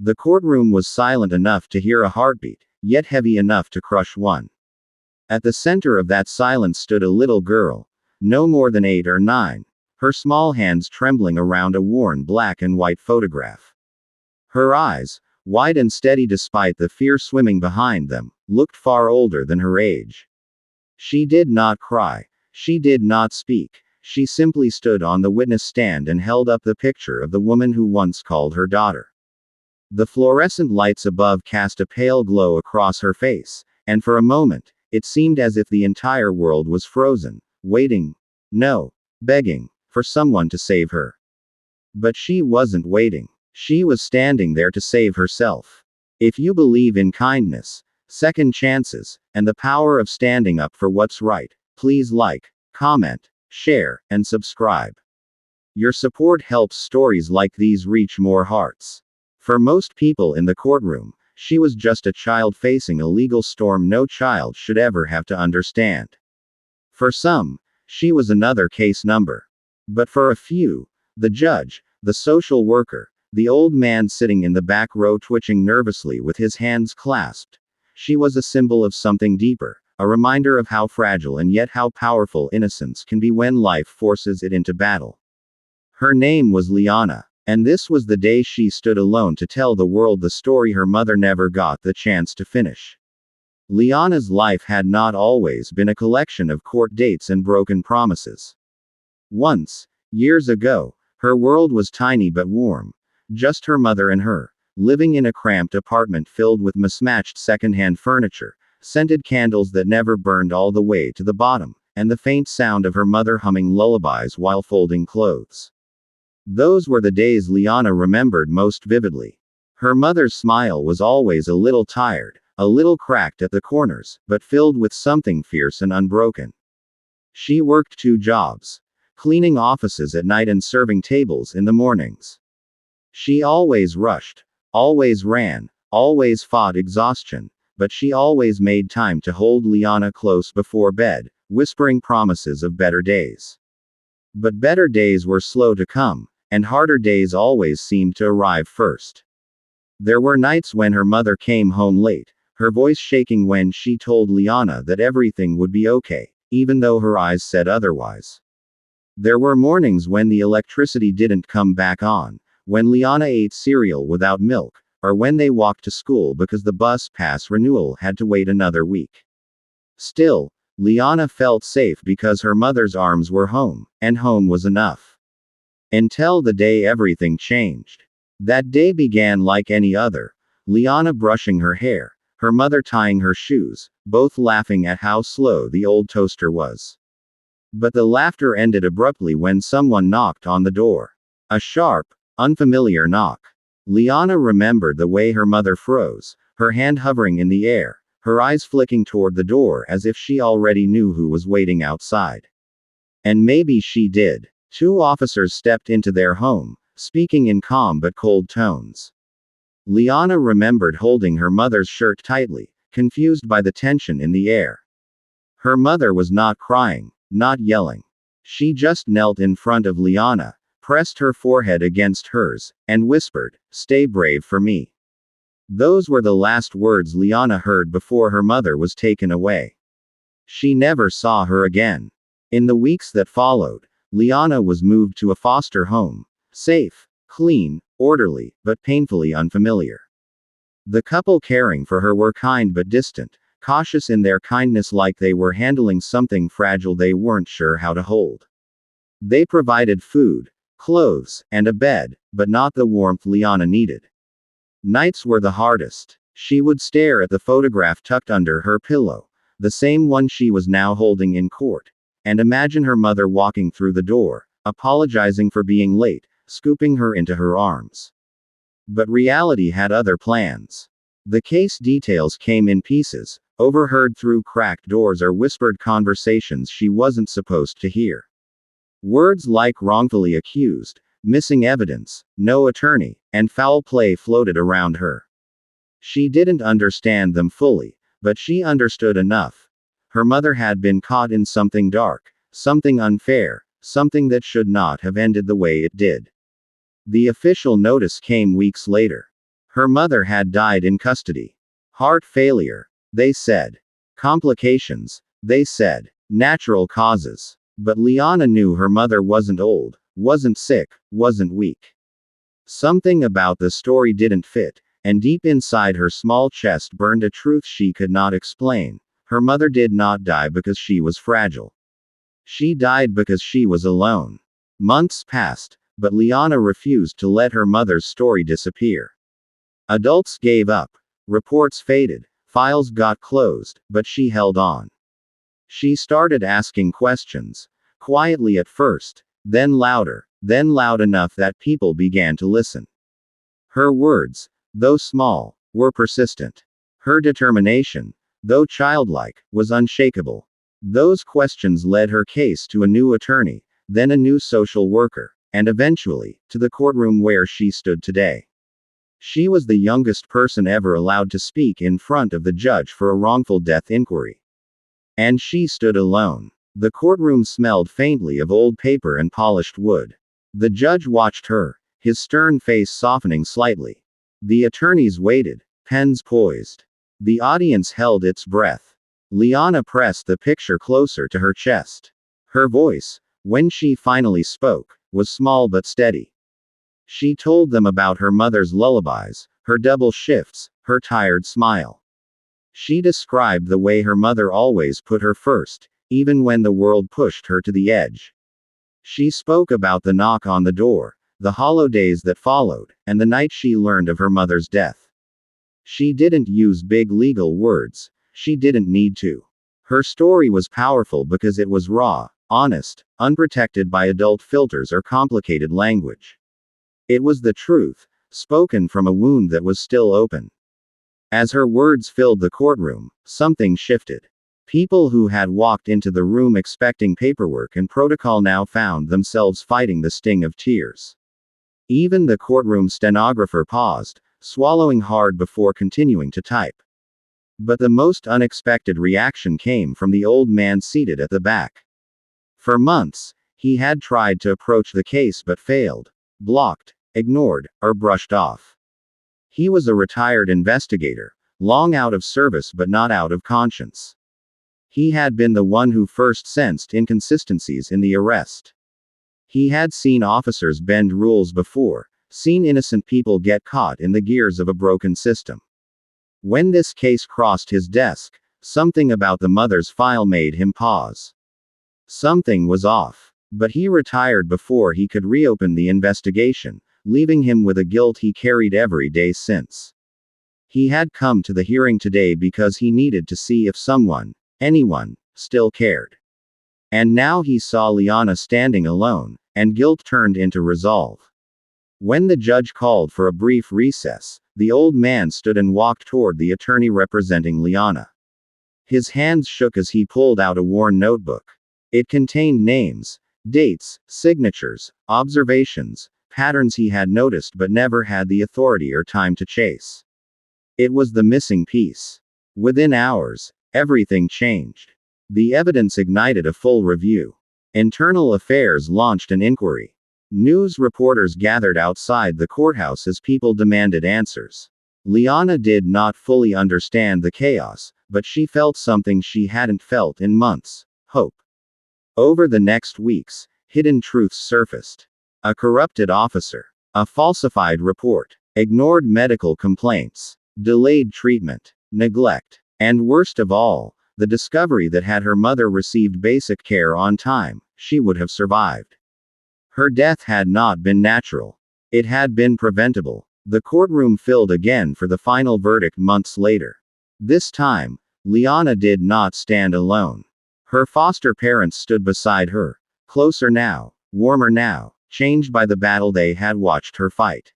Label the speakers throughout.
Speaker 1: The courtroom was silent enough to hear a heartbeat, yet heavy enough to crush one. At the center of that silence stood a little girl, no more than 8 or 9, her small hands trembling around a worn black and white photograph. Her eyes, wide and steady despite the fear swimming behind them, looked far older than her age. She did not cry. She did not speak. She simply stood on the witness stand and held up the picture of the woman who once called her daughter. The fluorescent lights above cast a pale glow across her face, and for a moment, it seemed as if the entire world was frozen, waiting, no, begging, for someone to save her. But she wasn't waiting. She was standing there to save herself. If you believe in kindness, second chances, and the power of standing up for what's right, please like, comment, share, and subscribe. Your support helps stories like these reach more hearts. For most people in the courtroom, she was just a child facing a legal storm no child should ever have to understand. For some, she was another case number. But for a few, the judge, the social worker, the old man sitting in the back row twitching nervously with his hands clasped, she was a symbol of something deeper, a reminder of how fragile and yet how powerful innocence can be when life forces it into battle. Her name was Liana. And this was the day she stood alone to tell the world the story her mother never got the chance to finish. Liana's life had not always been a collection of court dates and broken promises. Once, years ago, her world was tiny but warm. Just her mother and her, living in a cramped apartment filled with mismatched secondhand furniture, scented candles that never burned all the way to the bottom, and the faint sound of her mother humming lullabies while folding clothes. Those were the days Liana remembered most vividly. Her mother's smile was always a little tired, a little cracked at the corners, but filled with something fierce and unbroken. She worked 2 jobs, cleaning offices at night and serving tables in the mornings. She always rushed, always ran, always fought exhaustion, but she always made time to hold Liana close before bed, whispering promises of better days. But better days were slow to come, and harder days always seemed to arrive first. There were nights when her mother came home late, her voice shaking when she told Liana that everything would be okay, even though her eyes said otherwise. There were mornings when the electricity didn't come back on, when Liana ate cereal without milk, or when they walked to school because the bus pass renewal had to wait another week. Still, Liana felt safe because her mother's arms were home, and home was enough. Until the day everything changed. That day began like any other, Liana brushing her hair, her mother tying her shoes, both laughing at how slow the old toaster was. But the laughter ended abruptly when someone knocked on the door. A sharp, unfamiliar knock. Liana remembered the way her mother froze, her hand hovering in the air, her eyes flicking toward the door as if she already knew who was waiting outside. And maybe she did. 2 officers stepped into their home, speaking in calm but cold tones. Liana remembered holding her mother's shirt tightly, confused by the tension in the air. Her mother was not crying, not yelling. She just knelt in front of Liana, pressed her forehead against hers, and whispered, "Stay brave for me." Those were the last words Liana heard before her mother was taken away. She never saw her again. In the weeks that followed, Liana was moved to a foster home. Safe, clean, orderly, but painfully unfamiliar. The couple caring for her were kind but distant, cautious in their kindness like they were handling something fragile they weren't sure how to hold. They provided food, clothes, and a bed, but not the warmth Liana needed. Nights were the hardest. She would stare at the photograph tucked under her pillow, the same one she was now holding in court, and imagine her mother walking through the door, apologizing for being late, scooping her into her arms. But reality had other plans. The case details came in pieces, overheard through cracked doors or whispered conversations she wasn't supposed to hear. Words like wrongfully accused, missing evidence, no attorney, and foul play floated around her. She didn't understand them fully, but she understood enough. Her mother had been caught in something dark, something unfair, something that should not have ended the way it did. The official notice came weeks later. Her mother had died in custody. Heart failure, they said. Complications, they said. Natural causes. But Liana knew her mother wasn't old, wasn't sick, wasn't weak. Something about the story didn't fit, and deep inside her small chest burned a truth she could not explain. Her mother did not die because she was fragile. She died because she was alone. Months passed, but Liana refused to let her mother's story disappear. Adults gave up. Reports faded. Files got closed, but she held on. She started asking questions. Quietly at first, then louder, then loud enough that people began to listen. Her words, though small, were persistent. Her determination, though childlike, was unshakable. Those questions led her case to a new attorney, then a new social worker, and eventually, to the courtroom where she stood today. She was the youngest person ever allowed to speak in front of the judge for a wrongful death inquiry. And she stood alone. The courtroom smelled faintly of old paper and polished wood. The judge watched her, his stern face softening slightly. The attorneys waited, pens poised. The audience held its breath. Liana pressed the picture closer to her chest. Her voice, when she finally spoke, was small but steady. She told them about her mother's lullabies, her double shifts, her tired smile. She described the way her mother always put her first, even when the world pushed her to the edge. She spoke about the knock on the door, the hollow days that followed, and the night she learned of her mother's death. She didn't use big legal words. She didn't need to. Her story was powerful because it was raw, honest, unprotected by adult filters or complicated language. It was the truth, spoken from a wound that was still open. As her words filled the courtroom, something shifted. People who had walked into the room expecting paperwork and protocol now found themselves fighting the sting of tears. Even the courtroom stenographer paused, swallowing hard before continuing to type. But the most unexpected reaction came from the old man seated at the back. For months, he had tried to approach the case but failed, blocked, ignored, or brushed off. He was a retired investigator, long out of service but not out of conscience. He had been the one who first sensed inconsistencies in the arrest. He had seen officers bend rules before, seen innocent people get caught in the gears of a broken system. When this case crossed his desk, something about the mother's file made him pause. Something was off. But he retired before he could reopen the investigation, leaving him with a guilt he carried every day since. He had come to the hearing today because he needed to see if someone, anyone, still cared. And now he saw Liana standing alone, and guilt turned into resolve. When the judge called for a brief recess, the old man stood and walked toward the attorney representing Liana. His hands shook as he pulled out a worn notebook. It contained names, dates, signatures, observations, patterns he had noticed but never had the authority or time to chase. It was the missing piece. Within hours, everything changed. The evidence ignited a full review. Internal Affairs launched an inquiry. News reporters gathered outside the courthouse as people demanded answers. Liana did not fully understand the chaos, but she felt something she hadn't felt in months: hope. Over the next weeks, hidden truths surfaced. A corrupted officer, a falsified report, ignored medical complaints, delayed treatment, neglect, and worst of all, the discovery that had her mother received basic care on time, she would have survived. Her death had not been natural. It had been preventable. The courtroom filled again for the final verdict months later. This time, Liana did not stand alone. Her foster parents stood beside her, closer now, warmer now, changed by the battle they had watched her fight.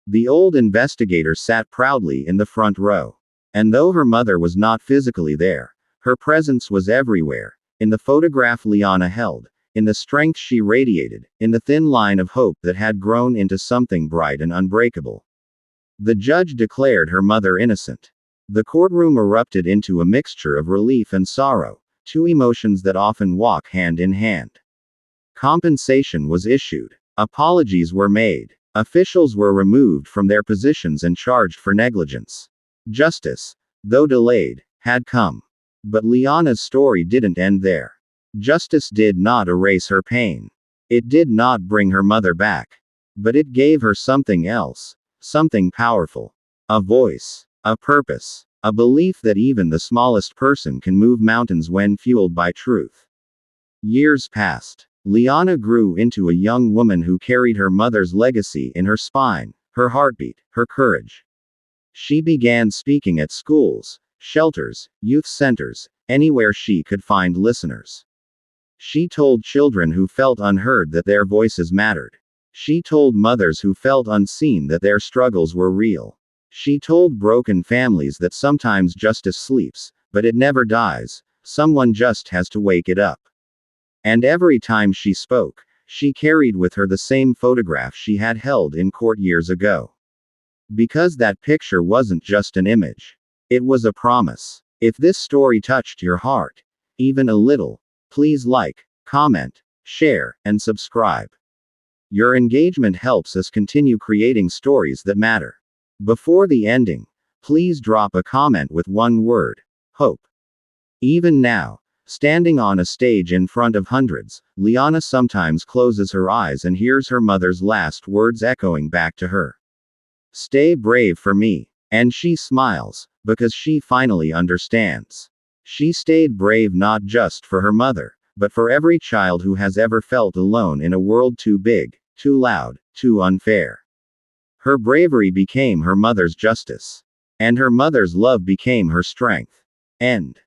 Speaker 1: The old investigator sat proudly in the front row. And though her mother was not physically there, her presence was everywhere, in the photograph Liana held, in the strength she radiated, in the thin line of hope that had grown into something bright and unbreakable. The judge declared her mother innocent. The courtroom erupted into a mixture of relief and sorrow, two emotions that often walk hand in hand. Compensation was issued. Apologies were made. Officials were removed from their positions and charged for negligence. Justice, though delayed, had come. But Liana's story didn't end there. Justice did not erase her pain. It did not bring her mother back. But it gave her something else, something powerful. A voice, a purpose, a belief that even the smallest person can move mountains when fueled by truth. Years passed. Liana grew into a young woman who carried her mother's legacy in her spine, her heartbeat, her courage. She began speaking at schools, shelters, youth centers, anywhere she could find listeners. She told children who felt unheard that their voices mattered. She told mothers who felt unseen that their struggles were real. She told broken families that sometimes justice sleeps, but it never dies, someone just has to wake it up. And every time she spoke, she carried with her the same photograph she had held in court years ago. Because that picture wasn't just an image. It was a promise. If this story touched your heart, even a little, please like, comment, share, and subscribe. Your engagement helps us continue creating stories that matter. Before the ending, please drop a comment with one word: hope. Even now, standing on a stage in front of hundreds, Liana sometimes closes her eyes and hears her mother's last words echoing back to her. Stay brave for me. And she smiles, because she finally understands. She stayed brave not just for her mother, but for every child who has ever felt alone in a world too big, too loud, too unfair. Her bravery became her mother's justice. And her mother's love became her strength. End.